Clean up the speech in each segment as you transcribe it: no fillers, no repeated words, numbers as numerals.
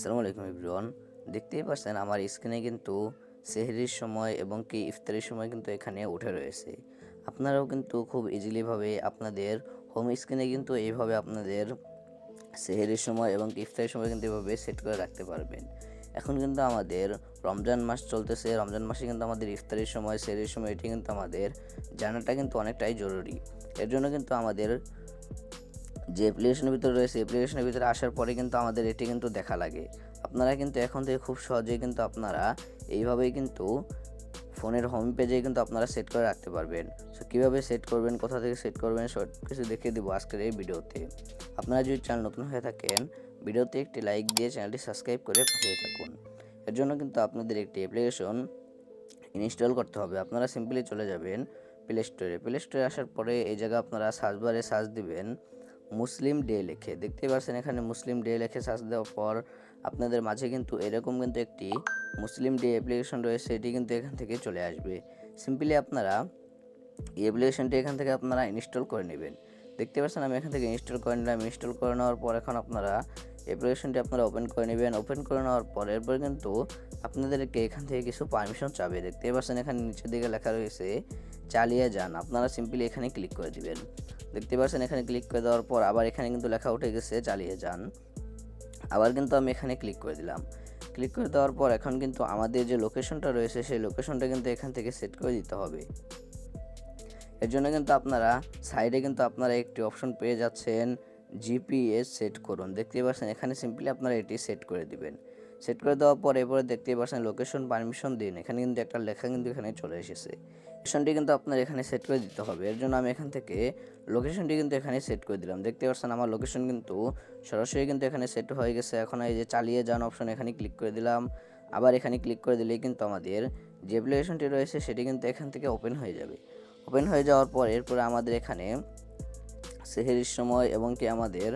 আসসালামু আলাইকুম এভরিওয়ান। দেখতেই পাচ্ছেন আমার স্ক্রিনে কিন্তু সেহরির সময় এবং কি ইফতারির সময় কিন্তু এখানে উঠে রয়েছে। আপনারাও কিন্তু খুব ইজিলিভাবে আপনাদের হোম স্ক্রিনে কিন্তু এইভাবে আপনাদের সেহরির সময় এবং কি ইফতারির সময় কিন্তু এভাবে সেট করে রাখতে পারবেন। এখন কিন্তু আমাদের রমজান মাস চলতেছে। রমজান মাসে কিন্তু আমাদের ইফতারির সময় সেহরির সময় এটি কিন্তু আমাদের জানাটা কিন্তু অনেকটাই জরুরি। এর জন্য কিন্তু আমাদের যে অ্যাপ্লিকেশনের ভিতরে রয়েছে অ্যাপ্লিকেশনের ভিতরে আসার পরে কিন্তু আমাদের এটি কিন্তু দেখা লাগে। আপনারা কিন্তু এখন থেকে খুব সহজেই কিন্তু আপনারা এইভাবেই কিন্তু ফোনের হোম পেজে কিন্তু আপনারা সেট করে রাখতে পারবেন। সো কীভাবে সেট করবেন, কোথা থেকে সেট করবেন সব কিছু দেখিয়ে দেবো আজকের এই ভিডিওতে। আপনারা যদি চ্যানেল নতুন হয়ে থাকেন ভিডিওতে একটি লাইক দিয়ে চ্যানেলটি সাবস্ক্রাইব করে পাশেই থাকুন। এর জন্য কিন্তু আপনাদের একটি অ্যাপ্লিকেশন ইনস্টল করতে হবে। আপনারা সিম্পলি চলে যাবেন প্লে স্টোরে আসার পরে এই জায়গায় আপনারা সার্চ বারে সার্চ দিবেন মুসলিম ডে লিখে। দেখতেই পাচ্ছেন এখানে মুসলিম ডে লিখে সার্চ দেওয়ার পর আপনাদের মাঝে কিন্তু এরকম কিন্তু একটি মুসলিম ডে অ্যাপ্লিকেশন রয়েছে, এটি কিন্তু এখান থেকে চলে আসবে। সিম্পলি আপনারা এই অ্যাপ্লিকেশনটি এখান থেকে আপনারা ইনস্টল করে নেবেন। দেখতে পাচ্ছেন আমি এখান থেকে ইনস্টল করে নিলাম। ইনস্টল করে নেওয়ার পর এখন আপনারা অ্যাপ্লিকেশনটি আপনারা ওপেন করে নেবেন। ওপেন করে নেওয়ার পর এরপর কিন্তু আপনাদেরকে এখান থেকে কিছু পারমিশন চাবে। দেখতে পাচ্ছেন এখানে নিচের দিকে লেখা রয়েছে চালিয়ে যান। আপনারা সিম্পলি এখানে ক্লিক করে দিবেন। দেখতে পাচ্ছেন এখানে ক্লিক করে দেওয়ার পর আবার এখানে কিন্তু লেখা উঠে গেছে চালিয়ে যান। আবার কিন্তু আমি এখানে ক্লিক করে দিলাম। ক্লিক করে দেওয়ার পর এখন কিন্তু আমাদের যে লোকেশনটা রয়েছে সেই লোকেশনটা কিন্তু এখান থেকে সেট করে দিতে হবে। এর জন্য কিন্তু আপনারা সাইডে কিন্তু আপনারা একটি অপশন পেয়ে যাচ্ছেন জিপিএস সেট করুন। দেখতেই পাচ্ছেন এখানে সিম্পলি আপনারা এটি সেট করে দিবেন। সেট করে দেওয়ার পর এরপরে দেখতেই পাচ্ছেন লোকেশন পারমিশন দিন। এখানে কিন্তু একটা লেখা কিন্তু এখানে চলে এসেছে। লোকেশনটি কিন্তু আপনার এখানে সেট করে দিতে হবে। এর জন্য আমি এখান থেকে লোকেশনটি কিন্তু এখানে সেট করে দিলাম। দেখতে পাচ্ছেন আমার লোকেশন কিন্তু সরাসরি কিন্তু এখানে সেট হয়ে গেছে। এখন এই যে চালিয়ে যান অপশন এখানে ক্লিক করে দিলাম। আবার এখানে ক্লিক করে দিলেই কিন্তু আমাদের যে অ্যাপ্লিকেশনটি রয়েছে সেটি কিন্তু এখান থেকে ওপেন হয়ে যাবে। ওপেন হয়ে যাওয়ার পর এরপরে আমাদের এখানে সেহরির সময় এবং কি আমাদের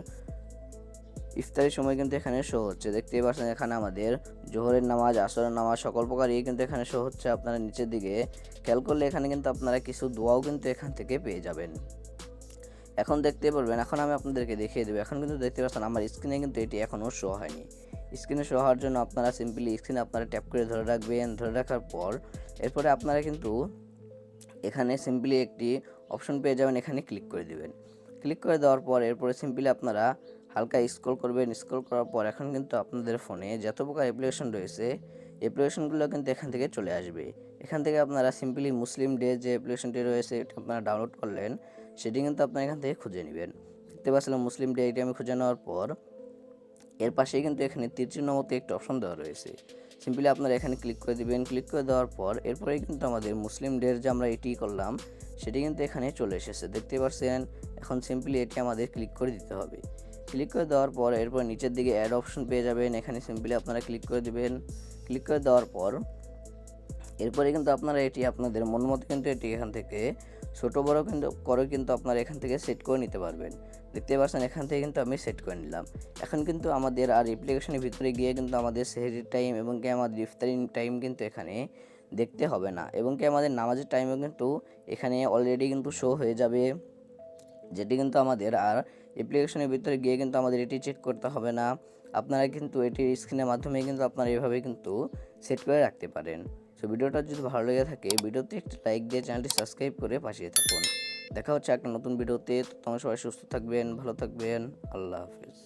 ইফতারির সময় কিন্তু এখানে শো হচ্ছে। দেখতেই পাচ্ছেন এখানে আমাদের জোহরের নামাজ, আসরের নামাজ সকল প্রকারই কিন্তু এখানে শো হচ্ছে। আপনারা নিচের দিকে খেয়াল করলে এখানে কিন্তু আপনারা কিছু দোয়াও কিন্তু এখান থেকে পেয়ে যাবেন। এখন দেখতে পারবেন, এখন আমি আপনাদেরকে দেখিয়ে দেবো। এখন কিন্তু দেখতে পাচ্ছেন আমার স্ক্রিনে কিন্তু এটি এখনও শো হয়নি। স্ক্রিনে শো হওয়ার জন্য আপনারা সিম্পলি স্ক্রিনে আপনারা ট্যাপ করে ধরে রাখবেন। ধরে রাখার পর এরপরে আপনারা কিন্তু এখানে সিম্পলি একটি অপশন পেয়ে যাবেন, এখানে ক্লিক করে দিবেন। ক্লিক করে দেওয়ার পর এরপরে সিম্পলি আপনারা হালকা স্ক্রল করবেন। স্ক্রল করার পর এখন কিন্তু আপনাদের ফোনে যত প্রকার অ্যাপ্লিকেশন রয়েছে অ্যাপ্লিকেশনগুলো কিন্তু এখান থেকে চলে আসবে। এখান থেকে আপনারা সিম্পলি মুসলিম ডে যে অ্যাপ্লিকেশনটি রয়েছে এটি আপনারা ডাউনলোড করলেন সেটি কিন্তু আপনারা এখান থেকে খুঁজে নেবেন। দেখতে পাচ্ছিলাম মুসলিম ডে, এটি আমি খুঁজে নেওয়ার পর এর পাশেই কিন্তু এখানে তীর চিহ্ন মতো একটা অপশন দেওয়া রয়েছে। সিম্পলি আপনারা এখানে ক্লিক করে দিবেন। ক্লিক করে দেওয়ার পর এরপরেই কিন্তু আমাদের মুসলিম ডের যে আমরা এটি করলাম সেটি কিন্তু এখানে চলে এসেছে। দেখতে পাচ্ছেন এখন সিম্পলি এটি আমাদের ক্লিক করে দিতে হবে। ক্লিক করে দেওয়ার পর এরপর নিচের দিকে অ্যাড অপশন পেয়ে যাবেন। এখানে সিম্পলি আপনারা ক্লিক করে দিবেন। ক্লিক করে দেওয়ার পর এরপরে কিন্তু আপনারা এটি আপনাদের মন মতো কিন্তু এটি এখান থেকে ছোটো বড়ো কিন্তু করে কিন্তু আপনারা এখান থেকে সেট করে নিতে পারবেন। দেখতে পাচ্ছেন এখান থেকে কিন্তু আমি সেট করে নিলাম। এখন কিন্তু আমাদের আর অ্যাপ্লিকেশনের ভিতরে গিয়ে কিন্তু আমাদের সেহরির টাইম এবং কি আমাদের ইফতারির টাইম কিন্তু এখানে দেখতে হবে না, এবং কি আমাদের নামাজের টাইমও কিন্তু এখানে অলরেডি কিন্তু শো হয়ে যাবে, যেটি কিন্তু আমাদের আর অ্যাপ্লিকেশনের ভিতরে গিয়ে কিন্তু আমাদের এটি চেক করতে হবে না। আপনারা কিন্তু এটির স্ক্রিনের মাধ্যমে কিন্তু আপনারা এভাবে কিন্তু সেট করে রাখতে পারেন। সো ভিডিওটা যদি ভালো লেগে থাকে ভিডিওতে একটি লাইক দিয়ে চ্যানেলটি সাবস্ক্রাইব করে পাশে থাকুন। দেখা হচ্ছে একটা নতুন ভিডিওতে। তোমরা সবাই সুস্থ থাকবেন, ভালো থাকবেন। আল্লাহ হাফেজ।